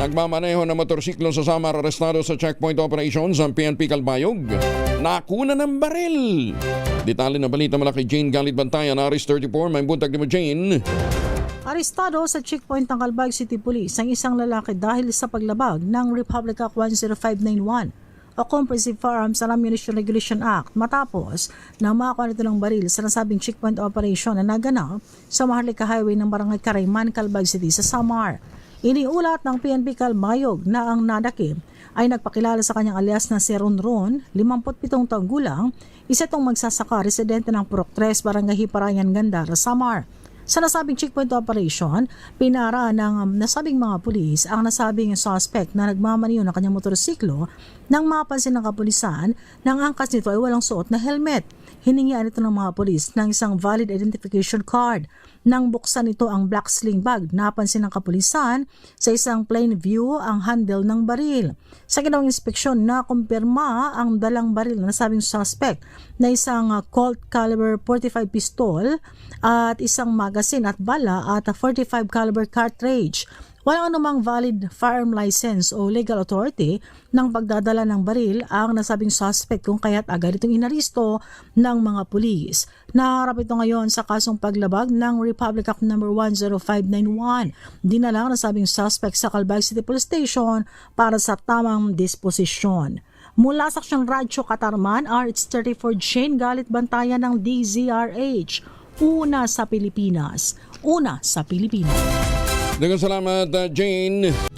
Nagmamaneho ng motorsiklo sa Samar, arestado sa checkpoint operations ang PNP Calbayog. Nakuna ng baril. Detalye ng balita mula kay Jane Galit Bantayan, Aris 34. May buntag ni mo, Jane. Arestado sa checkpoint ng Calbayog City Police ang isang lalaki dahil sa paglabag ng Republic Act 10591 o Comprehensive Firearms and Ammunition Regulation Act matapos na makakuha nito ng baril sa nasabing checkpoint operation na naganap sa Maharlika Highway ng Barangay Carayman, Calbayog City sa Samar. Iniulat ng PNP Calbayog na ang nadakip ay nagpakilala sa kanyang alias na si Ronron, 57 taong gulang, isa itong magsasaka, residente ng Purok 3, Barangay Hiparayan, Gandara, Samar. Sa nasabing checkpoint operation, pinara ng nasabing mga pulis ang nasabing suspect na nagmamaniho ng kanyang motorsiklo nang mapansin ng kapulisan na ang angkas nito ay walang suot na helmet. Hiningian ito ng mga pulis ng isang valid identification card. Nang buksan ito ang black sling bag, napansin ng kapulisan sa isang plain view ang handle ng baril. Sa ginawang inspeksyon, nakumpirma ang dalang baril na nasabing suspect na isang Colt caliber 45 pistol at isang magazine at bala at a 45 caliber cartridge. Walang anumang valid firearm license o legal authority ng pagdadala ng baril ang nasabing suspect kung kaya't agad itong inaristo ng mga pulis. Naharap ito ngayon sa kasong paglabag ng Republic Act No. 10591. Dinala ang nasabing suspect sa Calbayog City Police Station para sa tamang disposisyon. Mula sa Aksyong Radyo Katarman, RH34 Jane Galit Bantayan ng DZRH. Una sa Pilipinas. Una sa Pilipinas. Daghang salamat, Jane.